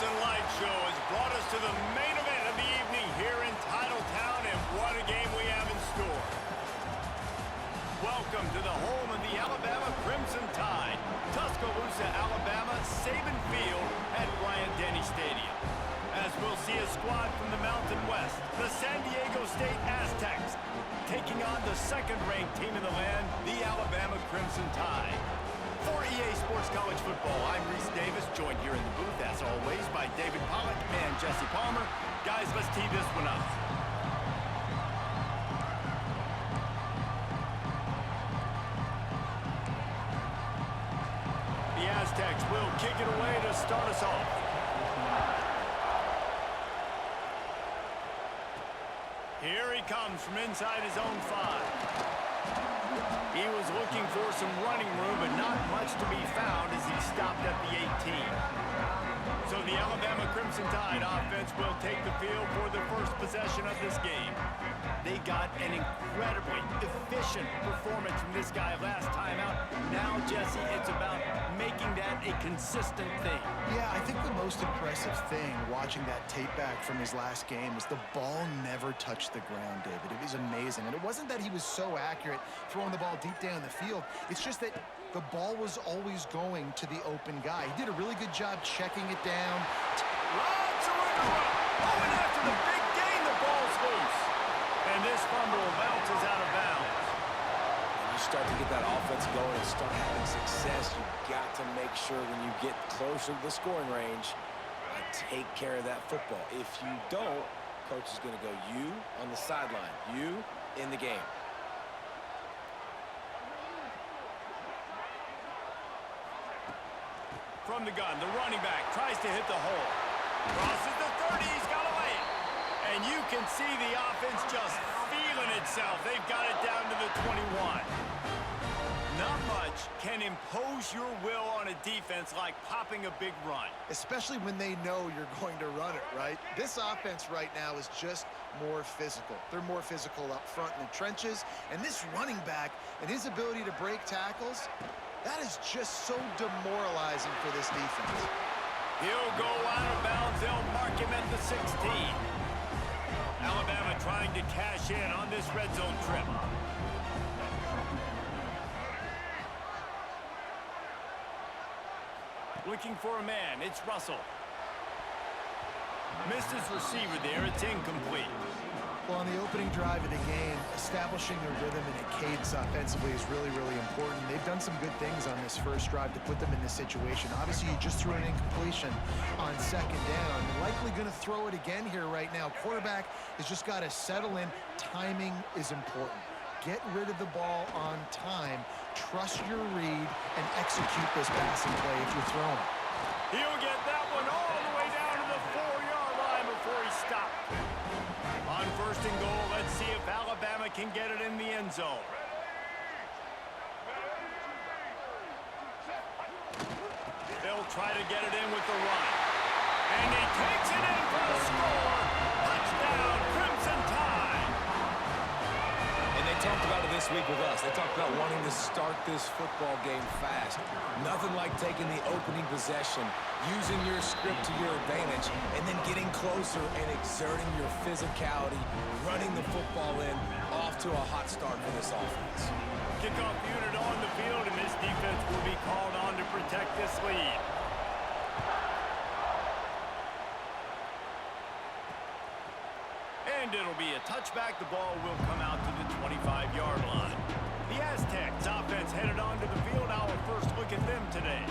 and light show has brought us to the main event of the evening here in Titletown, and what a game we have in store. Welcome to the home of the Alabama Crimson Tide, Tuscaloosa, Alabama, Saban Field at Bryant-Denny Stadium. As we'll see a squad from the Mountain West, the San Diego State Aztecs, taking on the second-ranked team in the land, the Alabama Crimson Tide. For EA Sports College Football, I'm Reese Davis, joined here in the booth, as always, by David Pollack and Jesse Palmer. Guys, let's tee this one up. The Aztecs will kick it away to start us off. Here he comes from inside his own 5. He was looking for some running room, but not much to be found as he stopped at the 18. So the Alabama Crimson Tide offense will take the field for the first possession of this game. They got an incredibly efficient performance from this guy last time out. Now, Jesse, it's about making that a consistent thing. Yeah, I think the most impressive thing watching that tape back from his last game is the ball never touched the ground, David. It was amazing. And it wasn't that he was so accurate throwing the ball deep down the field. It's just that the ball was always going to the open guy. He did a really good job checking it down. Lots of wiggle room. Oh, and after the big gain, the ball's loose. And this fumble bounces out of bounds. When you start to get that offense going and start having success, you've got to make sure when you get closer to the scoring range, take care of that football. If you don't, coach is going to go, you on the sideline, you in the game. From the gun, the running back tries to hit the hole. Crosses the 30, he's got a lane. And you can see the offense just feeling itself. They've got it down to the 21. Not much can impose your will on a defense like popping a big run. Especially when they know you're going to run it, right? This offense right now is just more physical. They're more physical up front in the trenches. And this running back and his ability to break tackles, that is just so demoralizing for this defense. He'll go out of bounds. They'll mark him at the 16. Alabama trying to cash in on this red zone trip. Looking for a man. It's Russell. Missed his receiver there. It's incomplete. Well, on the opening drive of the game, establishing a rhythm and a cadence offensively is really, really important. They've done some good things on this first drive to put them in this situation. Obviously, you just threw an incompletion on second down. They're likely going to throw it again here right now. Quarterback has just got to settle in. Timing is important. Get rid of the ball on time. Trust your read and execute this passing play if you're throwing. He'll get that one all the way down to the 4-yard line before he stopped. On first and goal, let's see if Alabama can get it in the end zone. They'll try to get it in with the run. And he takes it in for the score. Touchdown, Crimson Tide. And they talked about it this week with us. They talked about wanting to start this football game fast. Nothing like taking the opening possession, using your script to your advantage, and then getting closer and exerting your physicality, running the football in, off to a hot start for this offense. Kickoff unit on the field, and this defense will be called on to protect this lead. And it'll be a touchback. The ball will come out to the 25-yard line. The Aztecs offense headed onto the field. Our first look at them today.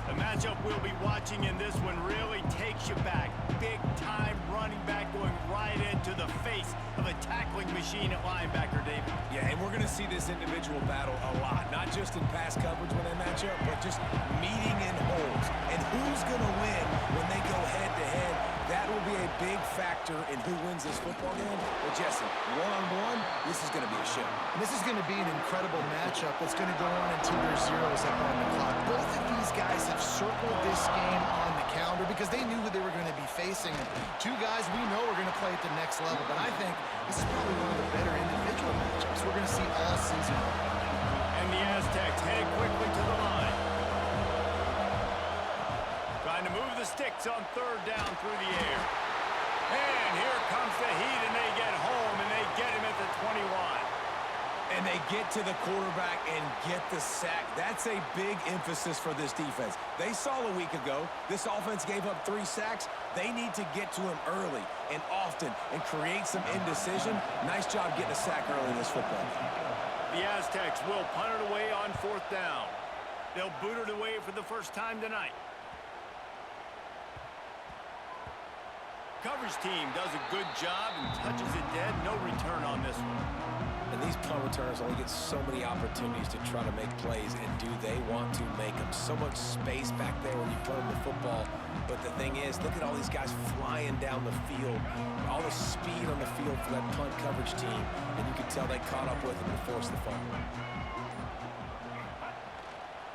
The matchup we'll be watching in this one really takes you back. Big-time running back going right into the face of a tackling machine at linebacker, David. Yeah, and we're going to see this individual battle a lot. Not just in pass coverage when they match up, but just meeting in holes. And who's going to win when they go head-to-head? That will be a big factor in who wins this football game. Well, Jesse, one-on-one, this is going to be a show. And this is going to be an incredible matchup that's going to go on until there's zeros up on the clock. Both of these guys have circled this game on the calendar because they knew who they were going to be facing. And two guys we know are going to play at the next level. But I think this is probably one of the better individual matchups we're going to see all season. And the Aztecs heading quickly to the line. Trying to move the sticks fakes on third down through the air. And here comes the heat, and they get home, and they get him at the 21. And they get to the quarterback and get the sack. That's a big emphasis for this defense. They saw a week ago, this offense gave up 3 sacks. They need to get to him early and often and create some indecision. Nice job getting a sack early in this football game. The Aztecs will punt it away on 4th down. They'll boot it away for the first time tonight. Coverage team does a good job and touches it dead. No return on this one. And these punt returners only get so many opportunities to try to make plays, and do they want to make them? So much space back there when you put them the football. But the thing is, look at all these guys flying down the field, all the speed on the field for that punt coverage team, and you can tell they caught up with them and forced the fumble.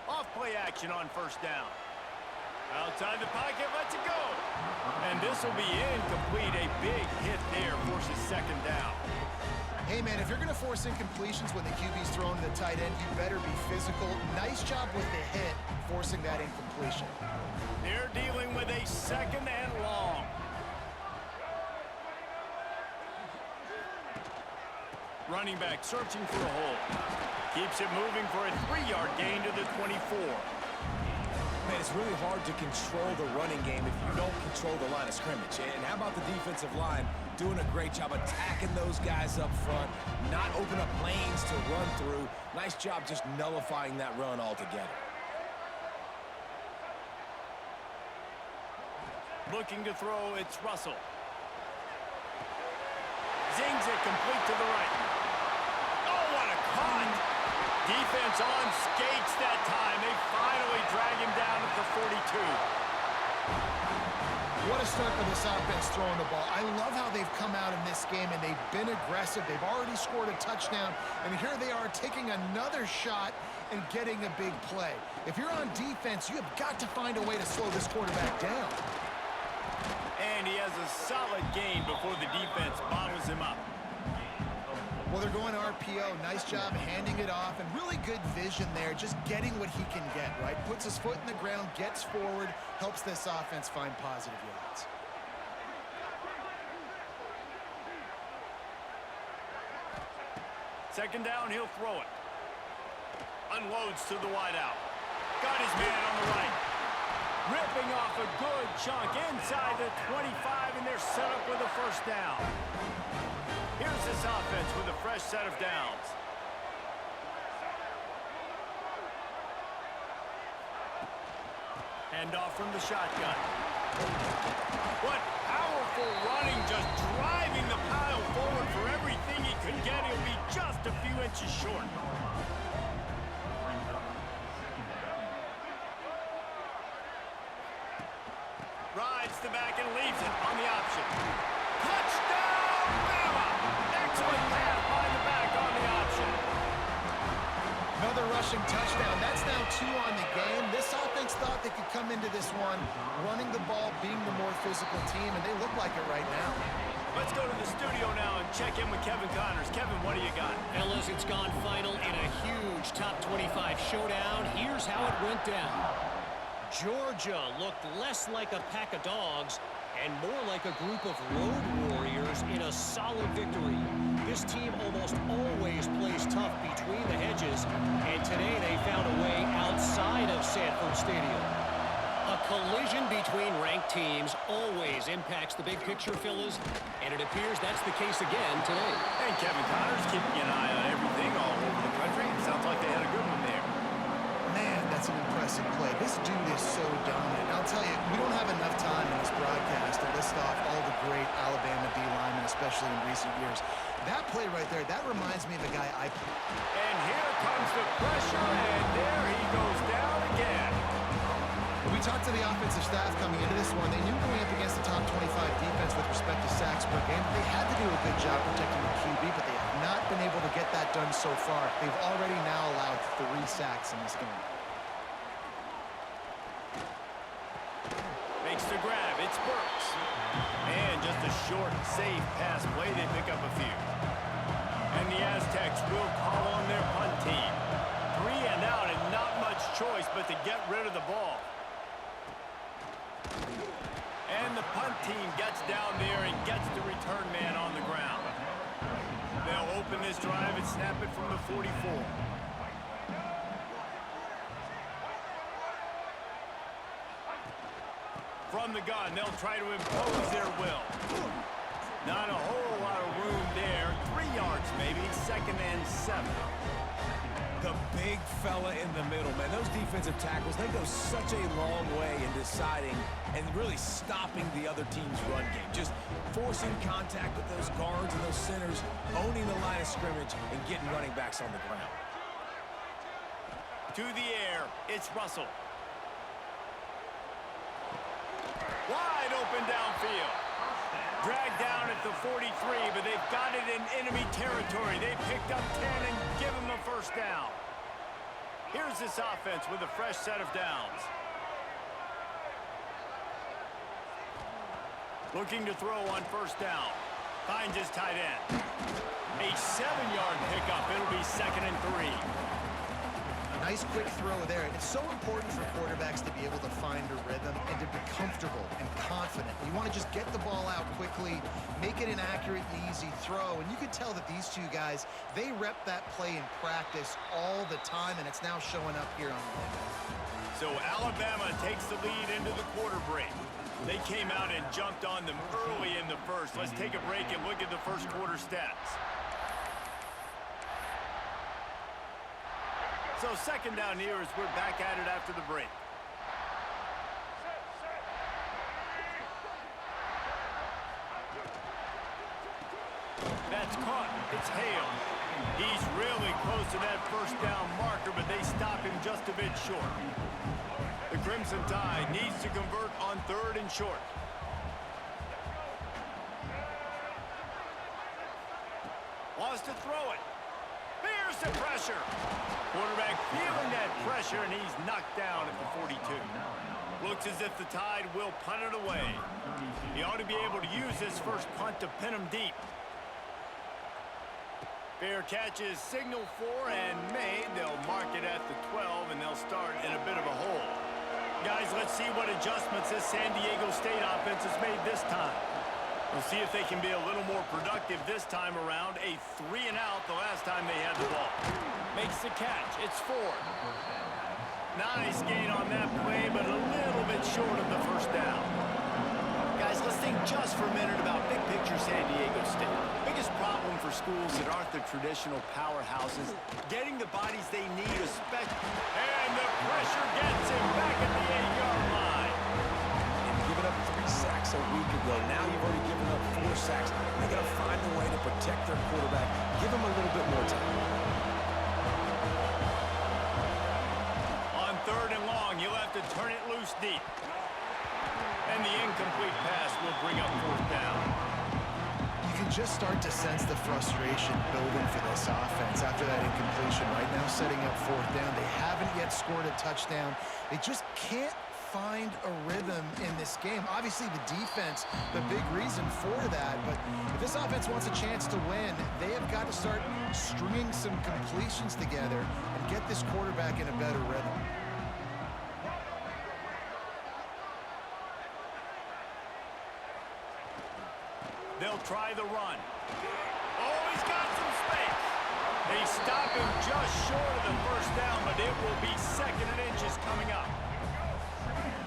Off play action on 1st down. Outside the pocket, lets it go. And this will be incomplete. A big hit there forces 2nd down. Hey, man, if you're going to force incompletions when the QB's thrown to the tight end, you better be physical. Nice job with the hit, forcing that incompletion. They're dealing with a 2nd and long. Running back searching for a hole. Keeps it moving for a 3-yard gain to the 24. Man, it's really hard to control the running game if you don't control the line of scrimmage. And how about the defensive line doing a great job attacking those guys up front, not open up lanes to run through. Nice job just nullifying that run altogether. Looking to throw, it's Russell. Zings it complete to the right. Oh, what a cut! Defense on skates that time. They finally drag him down at the 42. What a start for this offense throwing the ball. I love how they've come out in this game, and they've been aggressive. They've already scored a touchdown, and here they are taking another shot and getting a big play. If you're on defense, you have got to find a way to slow this quarterback down. And he has a solid gain before the defense bottles him up. Well, they're going RPO. Nice job handing it off, and really good vision there, just getting what he can get, right? Puts his foot in the ground, gets forward, helps this offense find positive yards. Second down, he'll throw it. Unloads to the wideout. Got his man on the right. Ripping off a good chunk inside the 25, and they're set up with a 1st down. Here's this offense with a fresh set of downs. Hand off from the shotgun. What powerful running, just driving the pile forward for everything he could get. He'll be just a few inches short. Rides the back and leaves it on the option. Touchdown, Bama! Excellent pass by the back on the option. Another rushing touchdown. That's now 2 on the game. This offense thought they could come into this one running the ball, being the more physical team, and they look like it right now. Let's go to the studio now and check in with Kevin Connors. Kevin, what do you got? Fellas, it's gone final in a huge top 25 showdown. Here's how it went down. Georgia looked less like a pack of dogs and more like a group of road warriors in a solid victory. This team almost always plays tough between the hedges, and today they found a way outside of Sanford Stadium. A collision between ranked teams always impacts the big picture, fellas, and it appears that's the case again today. And Kevin Connors keeping an eye on everything all over the country. It sounds like they had a good one there. Man, that's an impressive play. This dude is so dominant. I'll tell you, we don't have enough time in this broadcast to list off all the great Alabama D linemen, especially in recent years. That play right there, that reminds me of a guy I played. And here comes the pressure, and there he goes down again. We talked to the offensive staff coming into this one. They knew going up against the top 25 defense with respect to sacks per game. They had to do a good job protecting the QB, but they have not been able to get that done so far. They've already now allowed 3 sacks in this game. Makes the grab. It's Burks. And just a short, safe pass play. They pick up a few. And the Aztecs will call on their punt team. 3 and out, and not much choice but to get rid of the ball. And the punt team gets down there and gets the return man on the ground. They'll open this drive and snap it from the 44. From the gun, they'll try to impose their will. Not a whole lot of room there. 3 yards maybe, 2nd and 7. The big fella in the middle, man. Those defensive tackles, they go such a long way in deciding and really stopping the other team's run game. Just forcing contact with those guards and those centers, owning the line of scrimmage, and getting running backs on the ground. To the air, it's Russell. Wide open downfield. Dragged down at the 43, but they've got it in enemy territory. They picked up 10 and give him a first down. Here's this offense with a fresh set of downs. Looking to throw on first down. Finds his tight end. A 7-yard pickup. It'll be 2nd and 3. Nice quick throw there. It's so important for quarterbacks to be able to find a rhythm and to be comfortable and confident. You want to just get the ball out quickly, make it an accurate and easy throw. And you could tell that these two guys, they rep that play in practice all the time, and it's now showing up here on the limit. So Alabama takes the lead into the quarter break. They came out and jumped on them early in the first. Let's take a break and look at the first quarter stats. So 2nd down here as we're back at it after the break. That's caught. It's Hale. He's really close to that first down marker, but they stop him just a bit short. The Crimson Tide needs to convert on 3rd and short. Wants to throw it. Here's the pressure. Quarterback feeling that pressure, and he's knocked down at the 42. Looks as if the Tide will punt it away. He ought to be able to use this first punt to pin him deep. Fair catch is signaled for and made. They'll mark it at the 12, and they'll start in a bit of a hole. Guys, let's see what adjustments this San Diego State offense has made this time. We'll see if they can be a little more productive this time around. A 3-and-out the last time they had the ball. Makes the catch. It's Ford. Nice gain on that play, but a little bit short of the first down. Guys, let's think just for a minute about big picture San Diego State. Biggest problem for schools that aren't the traditional powerhouses, getting the bodies they need, especially. And the pressure gets him back at the 8-yard line. Giving up 3 sacks a week ago. Now you've already given up 4 sacks. They got to find a way to protect their quarterback. Give him a little bit more time. On 3rd and long, you'll have to turn it loose deep. And the incomplete pass will bring up 4th down. You can just start to sense the frustration building for this offense after that incompletion. Right now, setting up 4th down. They haven't yet scored a touchdown. They just can't find a rhythm in this game. Obviously, the defense, the big reason for that, but if this offense wants a chance to win, they have got to start stringing some completions together and get this quarterback in a better rhythm. They'll try the run. Oh, he's got some space. They stop him just short of the first down, but it will be 2nd and inches coming up.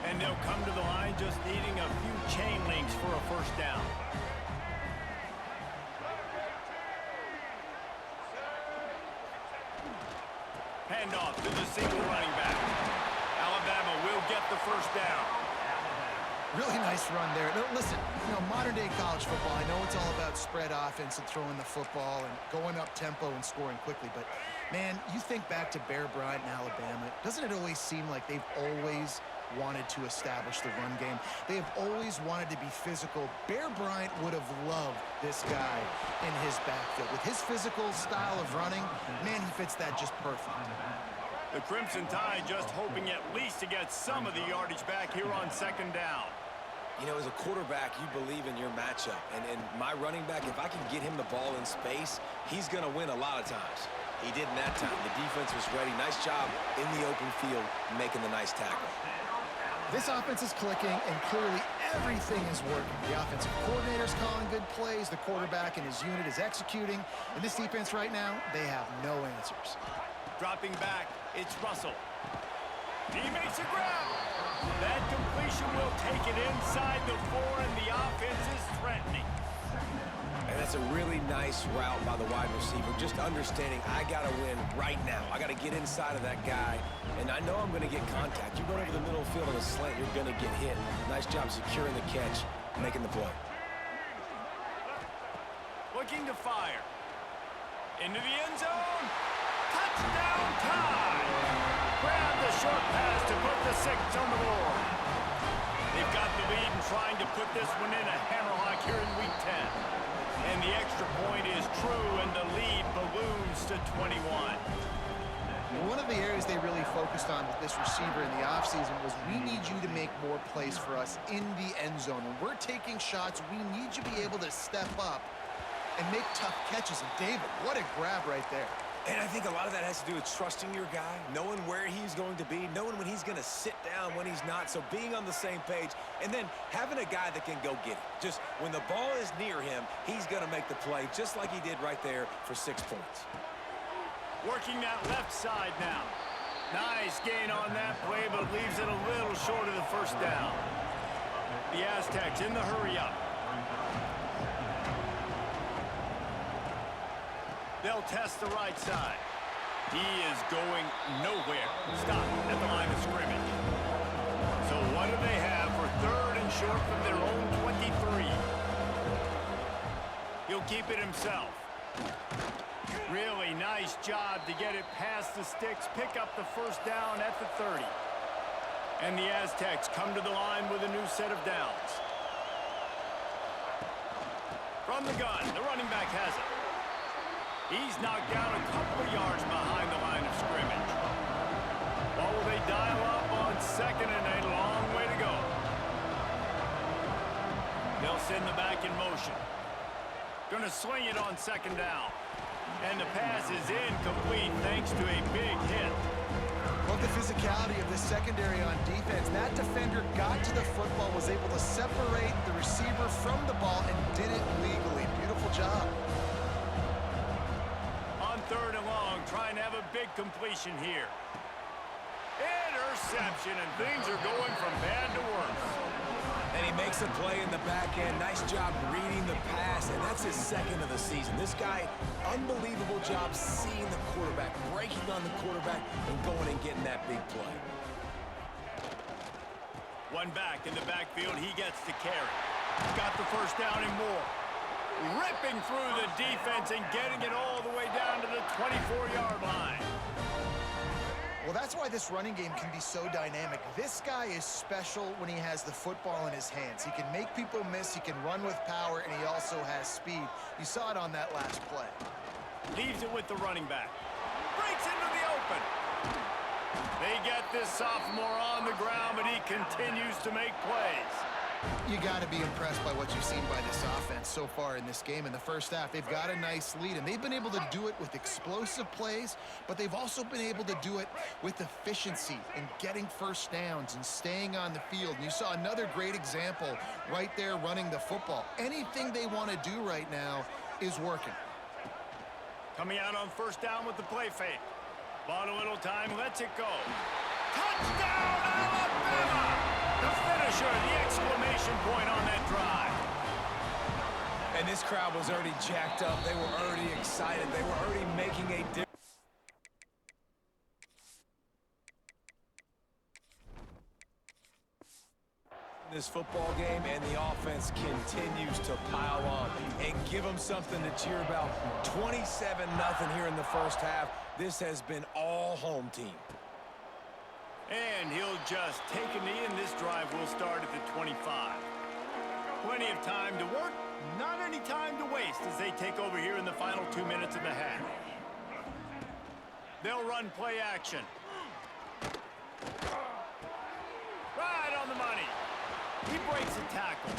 And they'll come to the line just needing a few chain links for a first down. Handoff to the single running back. Alabama will get the first down. Really nice run there. Now, listen, modern-day college football, I know it's all about spread offense and throwing the football and going up tempo and scoring quickly, but, man, you think back to Bear Bryant in Alabama, doesn't it always seem like they've always wanted to establish the run game? They have always wanted to be physical. Bear Bryant would have loved this guy in his backfield. With his physical style of running, man, he fits that just perfect. The Crimson Tide just hoping at least to get some of the yardage back here on 2nd down. You know, as a quarterback, you believe in your matchup. And my running back, if I can get him the ball in space, he's going to win a lot of times. He did in that time. The defense was ready. Nice job in the open field making the nice tackle. This offense is clicking, and clearly Everything is working. The offensive coordinator's calling good plays. The quarterback and his unit is executing. And this defense right now, they have no answers. Dropping back, it's Russell. He makes a grab. That completion will take it inside the 4, and the offense is threatening. And that's a really nice route by the wide receiver. Just understanding I got to win right now. I got to get inside of that guy, and I know I'm going to get contact. You run over the middle field on a slant, you're going to get hit. Nice job securing the catch, making the play. Looking to fire. Into the end zone. Touchdown tie. Grab the short pass to put the 6 on the board. They've got the lead and trying to put this one in a hammerlock here in Week 10. And the extra point is true, and the lead balloons to 21. One of the areas they really focused on with this receiver in the offseason was we need you to make more plays for us in the end zone. When we're taking shots, we need you to be able to step up and make tough catches. And David, what a grab right there. And I think a lot of that has to do with trusting your guy, knowing where he's going to be, knowing when he's going to sit down, when he's not. So being on the same page, and then having a guy that can go get it. Just when the ball is near him, he's going to make the play, just like he did right there for 6 points. Working that left side now. Nice gain on that play, but leaves it a little short of the first down. The Aztecs in the hurry-up. They'll test the right side. He is going nowhere. Stop at the line of scrimmage. So what do they have for 3rd and short from their own 23? He'll keep it himself. Really nice job to get it past the sticks, pick up the first down at the 30. And the Aztecs come to the line with a new set of downs. From the gun, the running back has it. He's knocked down a couple of yards behind the line of scrimmage. What will they dial up on 2nd and a long way to go? They'll send the back in motion. Gonna swing it on 2nd down. And the pass is incomplete thanks to a big hit. Love the physicality of the secondary on defense. That defender got to the football, was able to separate the receiver from the ball, and did it legally. Beautiful job. 3rd and long, trying to have a big completion here. Interception, and things are going from bad to worse. And he makes a play in the back end. Nice job reading the pass, and that's his 2nd of the season. This guy, unbelievable job seeing the quarterback, breaking on the quarterback, and going and getting that big play. One back in the backfield, he gets to carry. Got the first down and more. Ripping through the defense and getting it all the way down to the 24-yard line. Well, that's why this running game can be so dynamic. This guy is special when he has the football in his hands. He can make people miss, he can run with power, and he also has speed. You saw it on that last play. Leaves it with the running back. Breaks into the open. They get this sophomore on the ground, but he continues to make plays. You got to be impressed by what you've seen by this offense so far in this game. In the first half, they've got a nice lead, and they've been able to do it with explosive plays, but they've also been able to do it with efficiency and getting first downs and staying on the field. And you saw another great example right there running the football. Anything they want to do right now is working. Coming out on 1st down with the play fake. Bought a little time, lets it go. Touchdown, Alabama! The finisher, the exclamation point on that drive. And this crowd was already jacked up. They were already excited. They were already making a difference. This football game, and the offense continues to pile on and give them something to cheer about. 27-0 here in the first half. This has been all home team. And he'll just take a knee, and this drive will start at the 25. Plenty of time to work, not any time to waste as they take over here in the final 2 minutes of the half. They'll run play action. Right on the money. He breaks a tackle.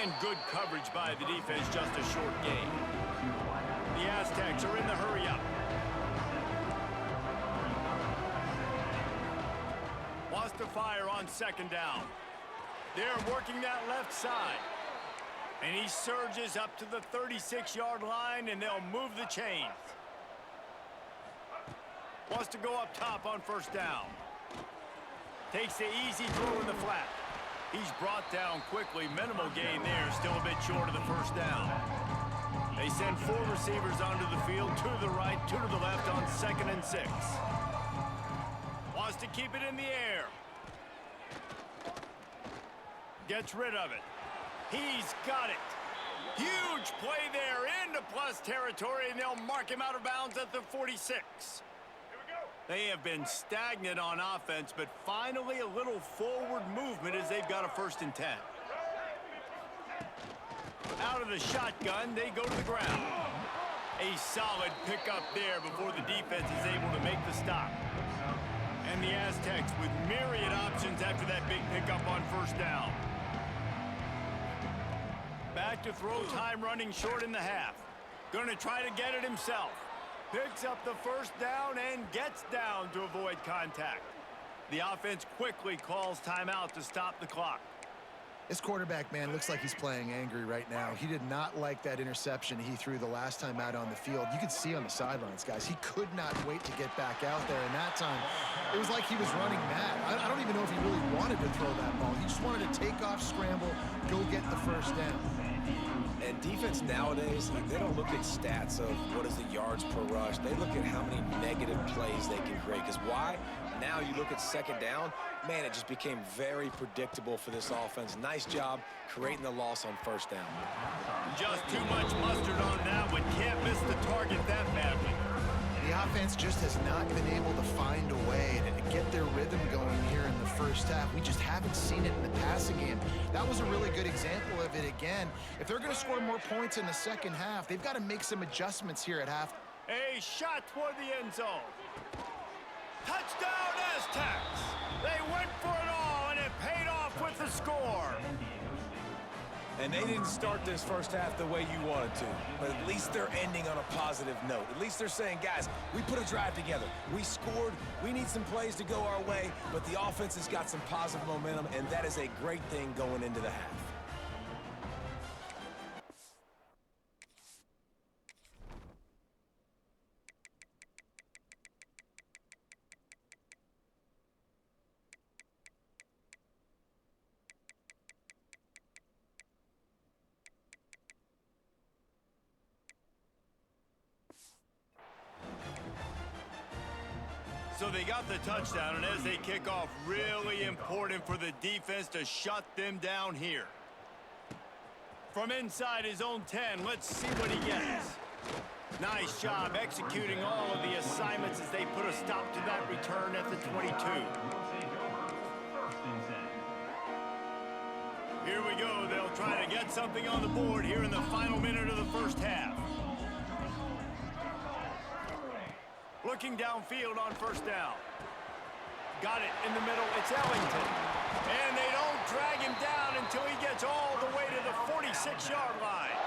And good coverage by the defense, just a short gain. The Aztecs are in the hurry-up. Wants to fire on 2nd down. They're working that left side. And he surges up to the 36-yard line, and they'll move the chains. Wants to go up top on first down. Takes the easy throw in the flat. He's brought down quickly. Minimal gain there, still a bit short of the first down. They send 4 receivers onto the field, 2 to the right, 2 to the left on 2nd and 6. Wants to keep it in the air. Gets rid of it. He's got it. Huge play there into plus territory, and they'll mark him out of bounds at the 46. They have been stagnant on offense, but finally a little forward movement as they've got a 1st and 10. Out of the shotgun, they go to the ground. A solid pickup there before the defense is able to make the stop. And the Aztecs with myriad options after that big pickup on first down. Back to throw, time running short in the half. Going to try to get it himself. Picks up the first down and gets down to avoid contact. The offense quickly calls timeout to stop the clock. This quarterback, man, looks like he's playing angry right now. He did not like that interception he threw the last time out on the field. You could see on the sidelines, guys, he could not wait to get back out there. And that time, it was like he was running mad. I don't even know if he really wanted to throw that ball. He just wanted to take off, scramble, go get the first down. And defense nowadays, they don't look at stats of what is the yards per rush. They look at how many negative plays they can create. Because why? Now you look at 2nd down, man, it just became very predictable for this offense. Nice job creating the loss on first down. Just too much mustard on that one. Can't miss the target that badly. The offense just has not been able to find a way to get their rhythm going here in the first half. We just haven't seen it in the passing game. That was a really good example of it again. If they're going to score more points in the second half, they've got to make some adjustments here at half. A shot toward the end zone. Touchdown Aztecs! They went for it all, and it paid off with the score. And they didn't start this first half the way you wanted to, but at least they're ending on a positive note. At least they're saying, guys, we put a drive together. We scored. We need some plays to go our way, but the offense has got some positive momentum, and that is a great thing going into the half. So they got the touchdown, and as they kick off, really important for the defense to shut them down here. From inside his own 10, let's see what he gets. Nice job executing all of the assignments as they put a stop to that return at the 22. Here we go. They'll try to get something on the board here in the final minute of the first half. Looking downfield on first down. Got it in the middle. It's Ellington. And they don't drag him down until he gets all the way to the 46-yard line.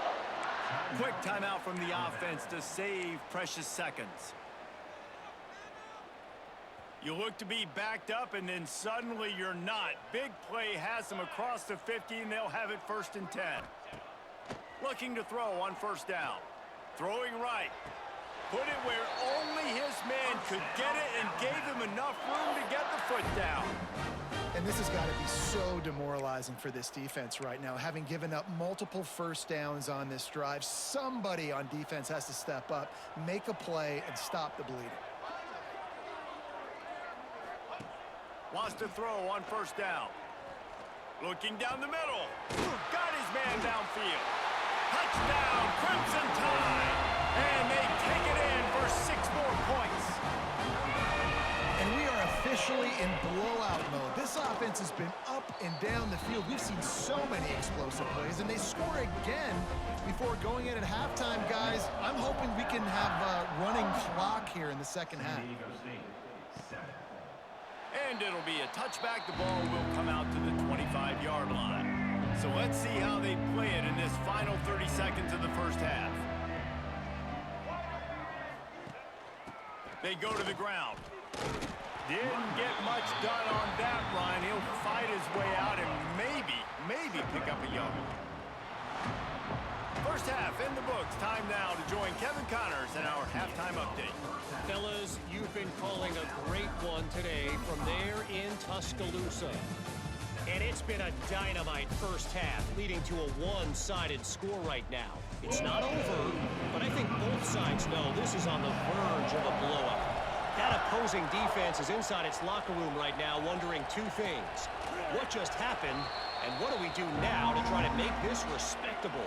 Quick timeout from the offense to save precious seconds. You look to be backed up, and then suddenly you're not. Big play has them across the 50, and they'll have it 1st and 10. Looking to throw on first down. Throwing right. Put it where only his man could get it and gave him enough room to get the foot down. And this has got to be so demoralizing for this defense right now. Having given up multiple first downs on this drive, somebody on defense has to step up, make a play, and stop the bleeding. Wants to throw on first down. Looking down the middle. Got his man downfield. Touchdown, Crimson Tide. And they take it in for 6 more points. And we are officially in blowout mode. This offense has been up and down the field. We've seen so many explosive plays, and they score again before going in at halftime, guys. I'm hoping we can have a running clock here in the second half. And it'll be a touchback. The ball will come out to the 25-yard line. So let's see how they play it in this final 30 seconds of the first half. They go to the ground. Didn't get much done on that run. He'll fight his way out and maybe maybe pick up a yard. First half in the books. Time now to join Kevin Connors in our halftime update. Fellas, you've been calling a great one today from there in Tuscaloosa. And it's been a dynamite first half, leading to a one-sided score right now. It's not over, but I think both sides know this is on the verge of a blowout. That opposing defense is inside its locker room right now wondering two things. What just happened, and what do we do now to try to make this respectable?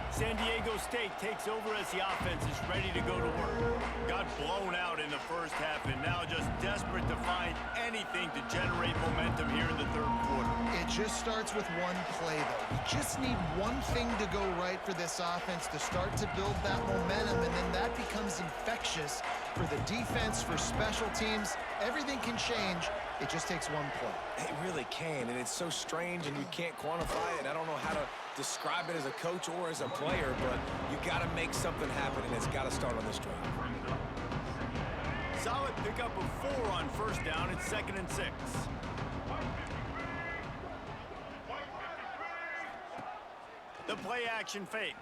San Diego State takes over as the offense is ready to go to work. Got blown out in the first half and now just desperate to find anything to generate momentum here in the third quarter. It just starts with one play, though. You just need one thing to go right for this offense to start to build that momentum, and then that becomes infectious for the defense, for special teams. Everything can change. It just takes one play. It really can, and it's so strange, and you can't quantify it. I don't know how to describe it as a coach or as a player, but you got to make something happen, and it's got to start on this drive. Solid pickup of 4 on first down. It's 2nd and 6. The play action fake.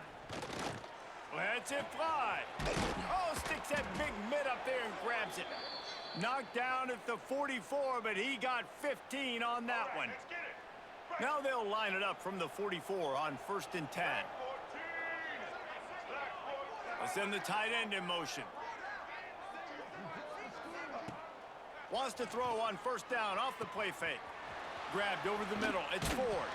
Lets it fly. Oh, sticks that big mid up there and grabs it. Knocked down at the 44, but he got 15 on that one. Now they'll line it up from the 44 on 1st and 10. They'll send the tight end in motion. Wants to throw on first down off the play fake. Grabbed over the middle. It's Ford.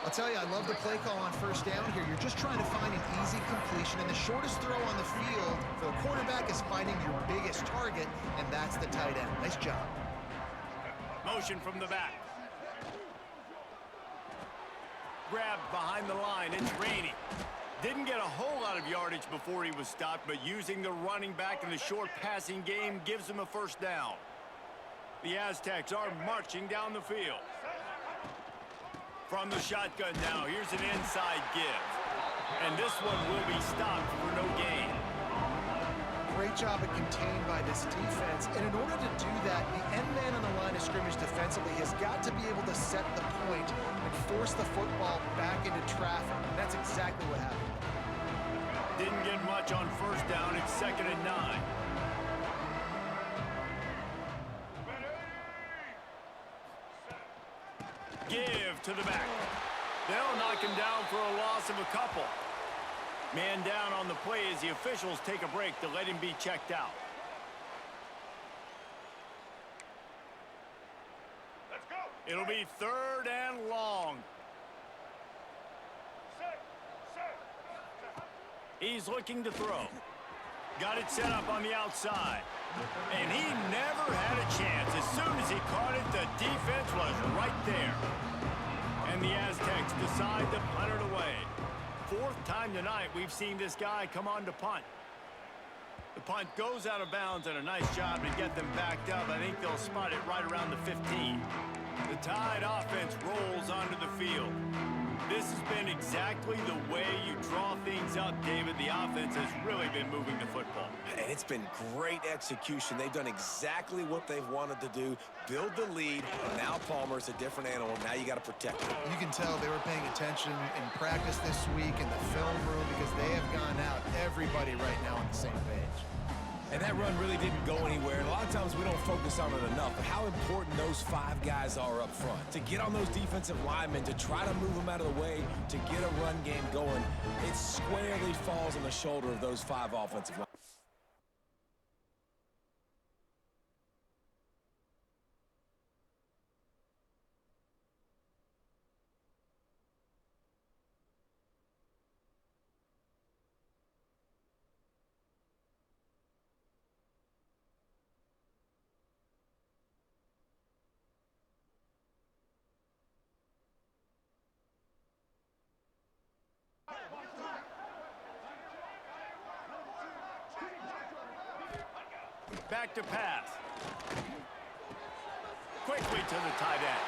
I'll tell you, I love the play call on first down here. You're just trying to find an easy completion, and the shortest throw on the field for a quarterback is finding your biggest target, and that's the tight end. Nice job. Motion from the back. Grabbed behind the line. It's Rainey. Didn't get a whole lot of yardage before he was stopped, but using the running back in the short passing game gives him a first down. The Aztecs are marching down the field. From the shotgun now, here's an inside give. And this one will be stopped for no gain. Great job at contained by this defense. And in order to do that, the end man on the line of scrimmage defensively has got to be able to set the point and force the football back into traffic. And that's exactly what happened. Didn't get much on first down. It's 2nd and 9. Give to the back. They'll knock him down for a loss of a couple. Man down on the play as the officials take a break to let him be checked out. Let's go. It'll be 3rd and long. He's looking to throw. Got it set up on the outside. And he never had a chance. As soon as he caught it, the defense was right there. And the Aztecs decide to punt it away. 4th time tonight we've seen this guy come on to punt. The punt goes out of bounds, and a nice job to get them backed up. I think they'll spot it right around the 15. The Tide offense rolls onto the field. This has been exactly the way you draw things up, David. The offense has really been moving the football. And it's been great execution. They've done exactly what they've wanted to do. Build the lead. Now Palmer's a different animal. Now you got to protect him. You can tell they were paying attention in practice this week in the film room because they have gone out, everybody right now on the same page. And that run really didn't go anywhere. And a lot of times we don't focus on it enough, but how important those 5 guys are up front. To get on those defensive linemen, to try to move them out of the way, to get a run game going, it squarely falls on the shoulder of those 5 offensive linemen. Back to pass. Quickly to the tight end.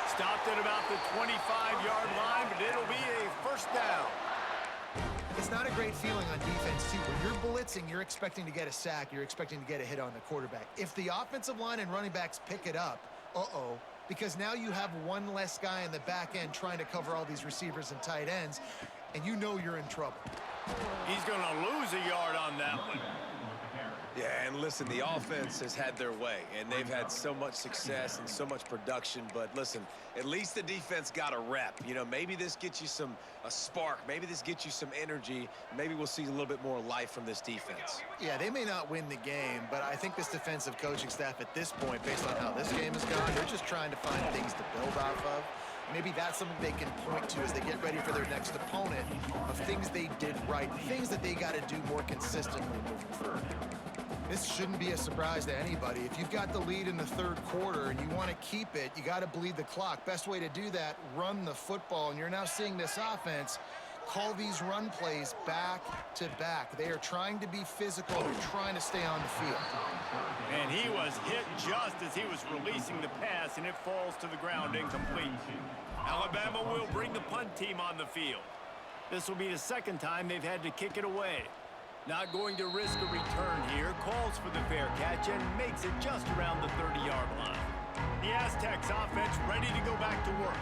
Stopped at about the 25-yard line, but it'll be a first down. It's not a great feeling on defense, too. When you're blitzing, you're expecting to get a sack. You're expecting to get a hit on the quarterback. If the offensive line and running backs pick it up, because now you have one less guy in the back end trying to cover all these receivers and tight ends, and you know you're in trouble. He's going to lose a yard on that one. Yeah, and listen, the offense has had their way, and they've had so much success and so much production. But listen, at least the defense got a rep. You know, maybe this gets you a spark. Maybe this gets you some energy. Maybe we'll see a little bit more life from this defense. Yeah, they may not win the game, but I think this defensive coaching staff at this point, based on how this game has gone, they're just trying to find things to build off of. Maybe that's something they can point to as they get ready for their next opponent, of things they did right, things that they got to do more consistently moving forward. This shouldn't be a surprise to anybody. If you've got the lead in the third quarter and you want to keep it, you got to bleed the clock. Best way to do that, run the football. And you're now seeing this offense call these run plays back to back. They are trying to be physical. They're trying to stay on the field. And he was hit just as he was releasing the pass, and it falls to the ground incomplete. Alabama will bring the punt team on the field. This will be the second time they've had to kick it away. Not going to risk a return here, calls for the fair catch and makes it just around the 30-yard line. The Aztecs offense ready to go back to work.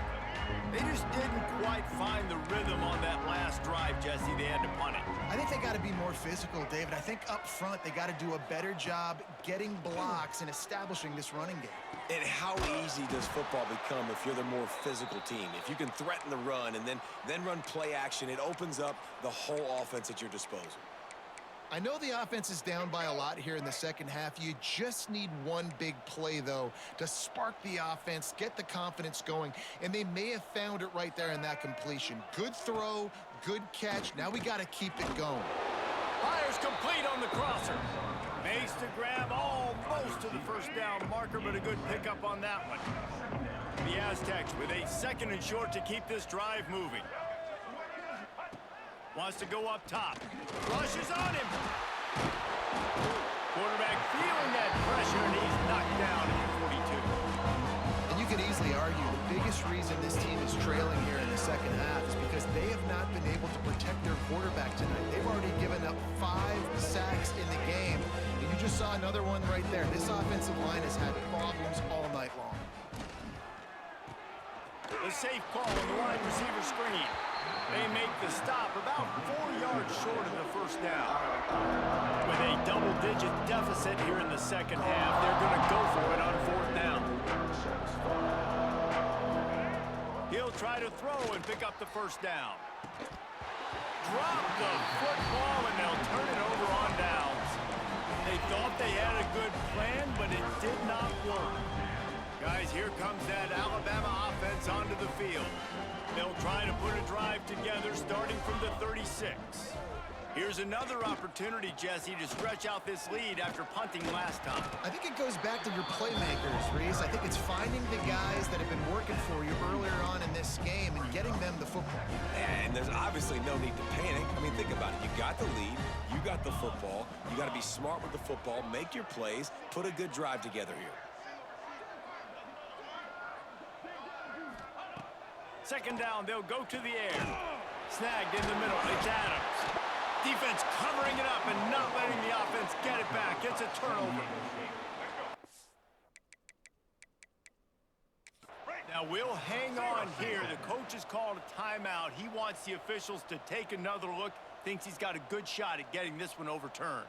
They just didn't quite find the rhythm on that last drive, Jesse. They had to punt it. I think they got to be more physical, David. I think up front they got to do a better job getting blocks and establishing this running game. And how easy does football become if you're the more physical team? If you can threaten the run and then run play action, it opens up the whole offense at your disposal. I know the offense is down by a lot here in the second half. You just need one big play, though, to spark the offense, get the confidence going, and they may have found it right there in that completion. Good throw, good catch. Now we got to keep it going. Fires complete on the crosser. Makes the grab almost to the first down marker, but a good pickup on that one. The Aztecs with a second and short to keep this drive moving. Wants to go up top. Rushes on him. Quarterback feeling that pressure, and he's knocked down at the 42. And you could easily argue the biggest reason this team is trailing here in the second half is because they have not been able to protect their quarterback tonight. They've already given up 5 sacks in the game, and you just saw another one right there. This offensive line has had problems all night long. The safe call on the wide receiver screen. They make the stop about 4 yards short of the first down. With a double-digit deficit here in the second half, they're going to go for it on 4th down. He'll try to throw and pick up the first down. Drop the football, and they'll turn it over on downs. They thought they had a good plan, but it did not work. Guys, here comes that Alabama offense onto the field. They'll try to put a drive together starting from the 36. Here's another opportunity, Jesse, to stretch out this lead after punting last time. I think it goes back to your playmakers, Reese. I think it's finding the guys that have been working for you earlier on in this game and getting them the football. And there's obviously no need to panic. I mean, think about it. You got the lead. You got the football. You got to be smart with the football. Make your plays. Put a good drive together here. Second down, they'll go to the air. Snagged in the middle, it's Adams. Defense covering it up and not letting the offense get it back. It's a turnover. Now we'll hang on here. The coach has called a timeout. He wants the officials to take another look. Thinks he's got a good shot at getting this one overturned.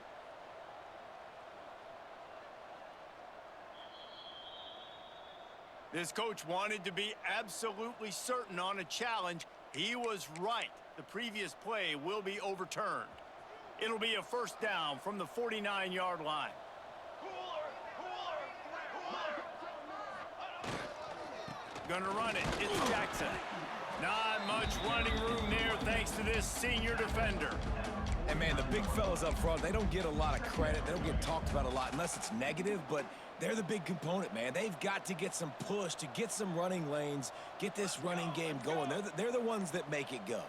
This coach wanted to be absolutely certain on a challenge. He was right. The previous play will be overturned. It'll be a first down from the 49-yard line. Gonna run it. It's Jackson. Not much running room there thanks to this senior defender. And, man, the big fellas up front, they don't get a lot of credit. They don't get talked about a lot unless it's negative, but they're the big component, man. They've got to get some push, to get some running lanes, get this running game going. They're the ones that make it go.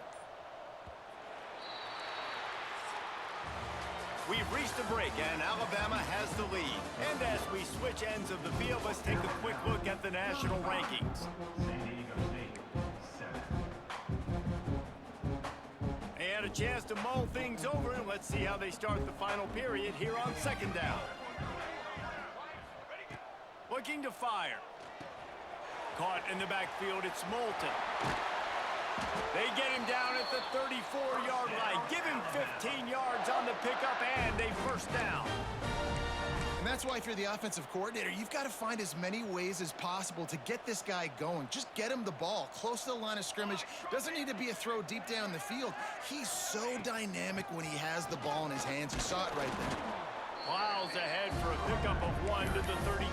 We've reached a break, and Alabama has the lead. And as we switch ends of the field, let's take a quick look at the national rankings. They had a chance to mull things over, and let's see how they start the final period here on second down. Looking to fire. Caught in the backfield, it's Moulton. They get him down at the 34-yard line. Give him 15 yards on the pickup and a first down. And that's why if you're the offensive coordinator, you've got to find as many ways as possible to get this guy going. Just get him the ball close to the line of scrimmage. Doesn't need to be a throw deep down the field. He's so dynamic when he has the ball in his hands. You saw it right there. Plows ahead for a pickup of 1 to the 32.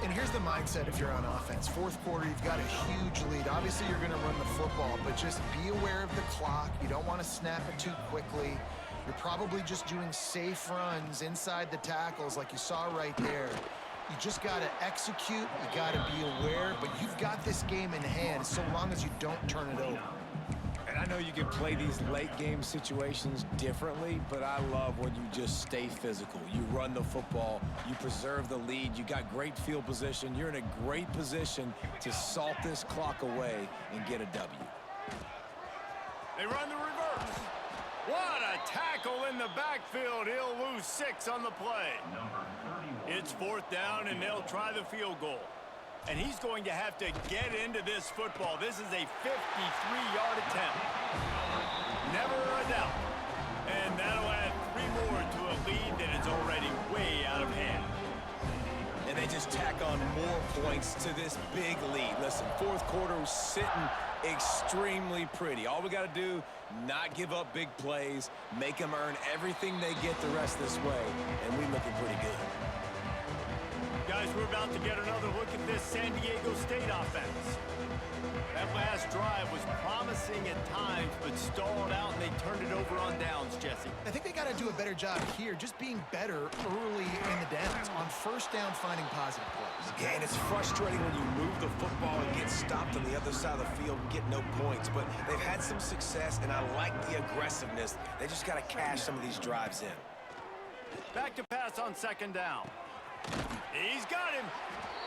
And here's the mindset if you're on offense. Fourth quarter, you've got a huge lead. Obviously, you're going to run the football, but just be aware of the clock. You don't want to snap it too quickly. You're probably just doing safe runs inside the tackles like you saw right there. You just got to execute. You got to be aware, but you've got this game in hand so long as you don't turn it over. And I know you can play these late-game situations differently, but I love when you just stay physical. You run the football, you preserve the lead, you got great field position. You're in a great position to salt this clock away and get a W. They run the reverse. What a tackle in the backfield. He'll lose 6 on the play. It's fourth down, and they'll try the field goal. And he's going to have to get into this football. This is a 53-yard attempt. Never a doubt. And that'll add 3 more to a lead that is already way out of hand. And they just tack on more points to this big lead. Listen, fourth quarter was sitting extremely pretty. All we got to do, not give up big plays, make them earn everything they get the rest this way, and we're looking pretty good. Guys, we're about to get another look at this San Diego State offense. That last drive was promising at times, but stalled out, and they turned it over on downs, Jesse. I think they got to do a better job here, just being better early in the downs, on first down finding positive plays. Yeah, and it's frustrating when you move the football and get stopped on the other side of the field and get no points, but they've had some success, and I like the aggressiveness. They just got to cash some of these drives in. Back to pass on second down. He's got him.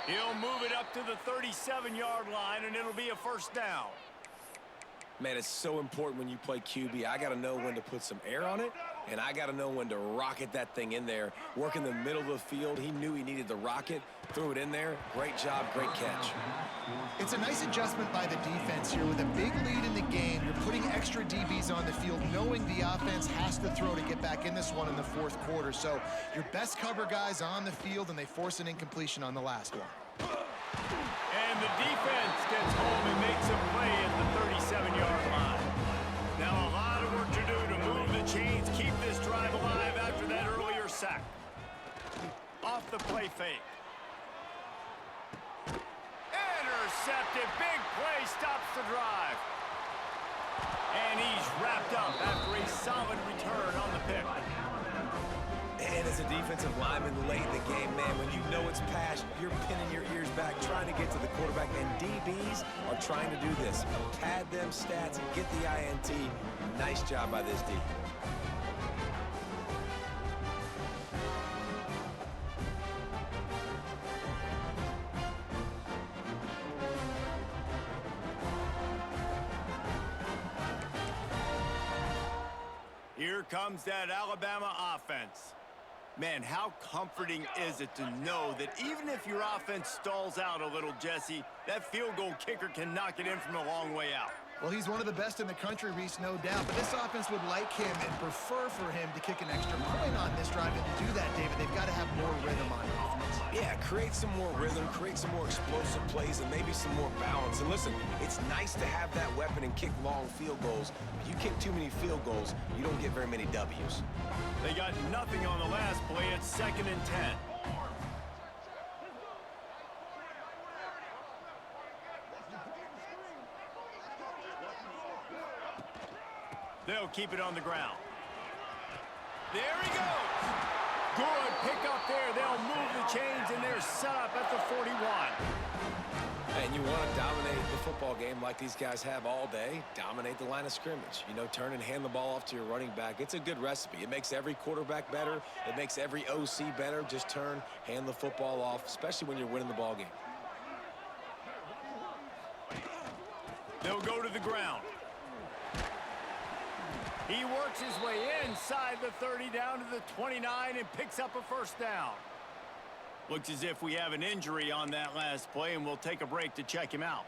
He'll move it up to the 37-yard line, and it'll be a first down. Man, it's so important when you play QB. I got to know when to put some air on it, and I got to know when to rocket that thing in there. Work in the middle of the field. He knew he needed the rocket. Threw it in there. Great job, great catch. It's a nice adjustment by the defense here. With a big lead in the game, you're putting extra DBs on the field, knowing the offense has to throw to get back in this one in the fourth quarter. So your best cover guys on the field, and they force an incompletion on the last one. And the defense gets home and makes a play at the 37-yard line. Now a lot of work to do to move the chains, keep this drive alive after that earlier sack. Off the play fake. Intercepted. Big play stops the drive. And he's wrapped up after a solid return on the pick. And as a defensive lineman late in the game, man, when you know it's past, you're pinning your ears back, trying to get to the quarterback. And DBs are trying to do this. Pad them stats, get the INT. Nice job by this D. Here comes that Alabama offense. Man, how comforting is it to know that even if your offense stalls out a little, Jesse, that field goal kicker can knock it in from a long way out. Well, he's one of the best in the country, Reese, no doubt. But this offense would like him and prefer for him to kick an extra point on this drive. And to do that, David, they've got to have more rhythm on offense. Yeah, create some more rhythm, create some more explosive plays, and maybe some more balance. And listen, it's nice to have that weapon and kick long field goals. If you kick too many field goals, you don't get very many W's. They got nothing on the last play. It's 2nd and 10. They'll keep it on the ground. There he goes. Good pick up there. They'll move the chains, and they're set up at the 41. And you want to dominate the football game like these guys have all day, dominate the line of scrimmage. You know, turn and hand the ball off to your running back. It's a good recipe. It makes every quarterback better. It makes every OC better. Just turn, hand the football off, especially when you're winning the ball game. They'll go to the ground. He works his way inside the 30 down to the 29 and picks up a first down. Looks as if we have an injury on that last play, and we'll take a break to check him out.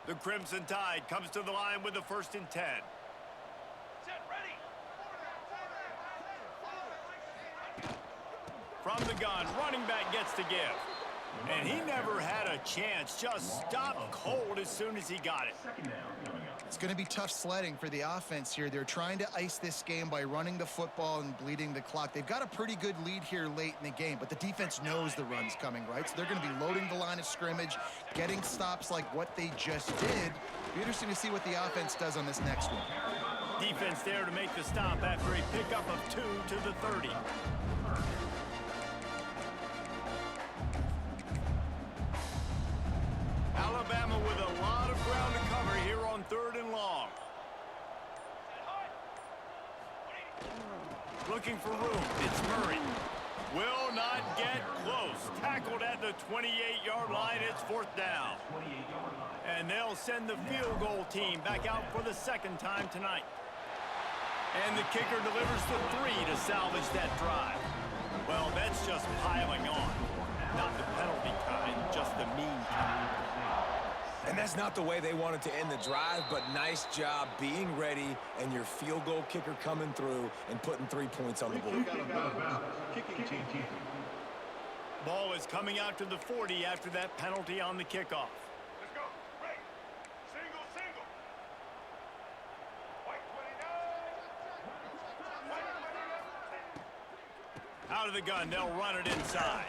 The Crimson Tide comes to the line with the 1st and 10. Set, ready. From the gun, running back gets to give. And he never had a chance, just stopped cold as soon as he got it. It's going to be tough sledding for the offense here. They're trying to ice this game by running the football and bleeding the clock. They've got a pretty good lead here late in the game, but the defense knows the run's coming, right? So they're going to be loading the line of scrimmage, getting stops like what they just did. Be interesting to see what the offense does on this next one. Defense there to make the stop after a pickup of 2 to the 30. Alabama with a lot of ground to cover here on 3rd and long. Looking for room. It's Murray. Will not get close. Tackled at the 28-yard line. It's 4th down. And they'll send the field goal team back out for the 2nd time tonight. And the kicker delivers the 3 to salvage that drive. Well, that's just piling on. Not the penalty kind, just the mean kind. And that's not the way they wanted to end the drive, but nice job being ready and your field goal kicker coming through and putting 3 points on the board. Ball is coming out to the 40 after that penalty on the kickoff. Let's go. Right. Single, single. White 29. Out of the gun, they'll run it inside.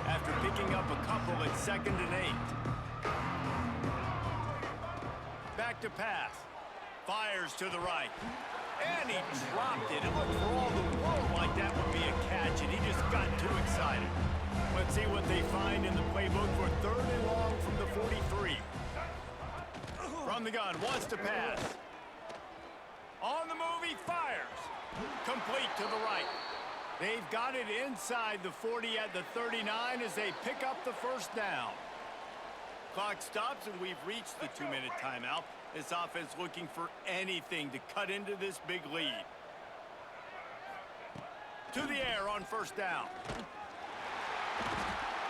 After picking up a couple at 2nd and 8. Back to pass. Fires to the right. And he dropped it. It looked for all the world like that would be a catch, and he just got too excited. Let's see what they find in the playbook for 3rd and long from the 43. From the gun, wants to pass. On the move, he fires. Complete to the right. They've got it inside the 40 at the 39 as they pick up the 1st down. Clock stops, and we've reached the 2-minute timeout. This offense looking for anything to cut into this big lead. To the air on 1st down.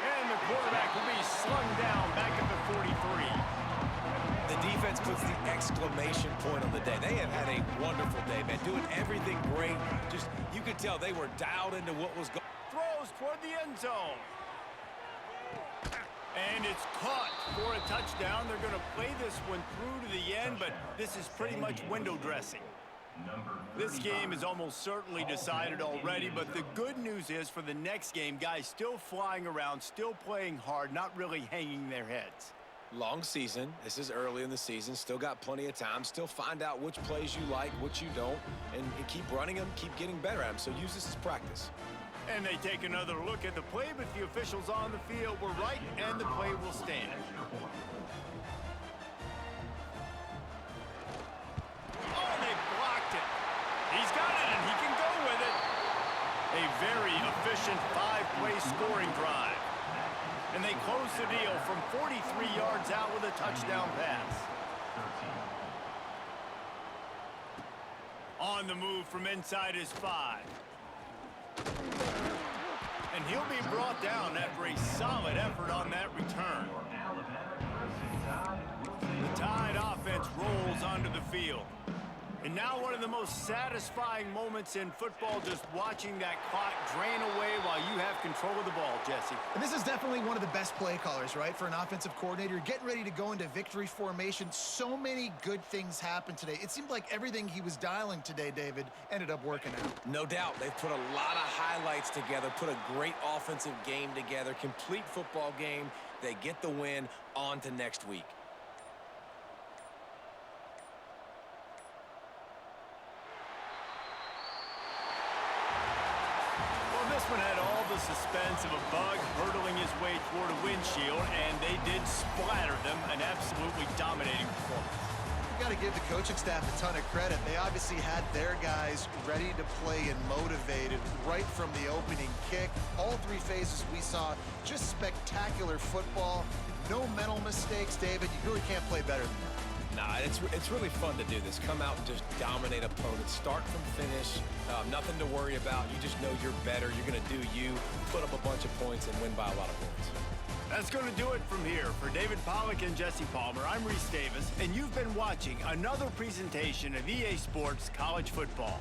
And the quarterback will be slung down back at the 43. The defense puts the exclamation point on the day. They have had a wonderful day, man, doing everything great. Just, you could tell they were dialed into what was going on. Throws toward the end zone. And it's caught for a touchdown. They're going to play this one through to the end, but this is pretty much window dressing. This game is almost certainly decided already, but the good news is for the next game, guys still flying around, still playing hard, not really hanging their heads. Long season. This is early in the season. Still got plenty of time. Still find out which plays you like, which you don't, and keep running them, keep getting better at them. So use this as practice. And they take another look at the play, but the officials on the field were right, and the play will stand. Oh, they blocked it. He's got it, and he can go with it. A very efficient 5-play scoring drive. And they close the deal from 43 yards out with a touchdown pass. On the move from inside his 5. And he'll be brought down after a solid effort on that return. The Tide offense rolls onto the field. And now one of the most satisfying moments in football, just watching that clock drain away while you have control of the ball, Jesse. And this is definitely one of the best play callers, right, for an offensive coordinator. Getting ready to go into victory formation. So many good things happened today. It seemed like everything he was dialing today, David, ended up working out. No doubt. They've put a lot of highlights together, put a great offensive game together, complete football game. They get the win. On to next week. This one had all the suspense of a bug hurtling his way toward a windshield, and they did splatter them. An absolutely dominating performance. You got to give the coaching staff a ton of credit. They obviously had their guys ready to play and motivated right from the opening kick. All 3 phases we saw, just spectacular football. No mental mistakes, David. You really can't play better than that. Nah, it's really fun to do this. Come out and just dominate opponents. Start from finish. Nothing to worry about. You just know you're better. You're going to do you, put up a bunch of points, and win by a lot of points. That's going to do it from here. For David Pollack and Jesse Palmer, I'm Reese Davis, and you've been watching another presentation of EA Sports College Football.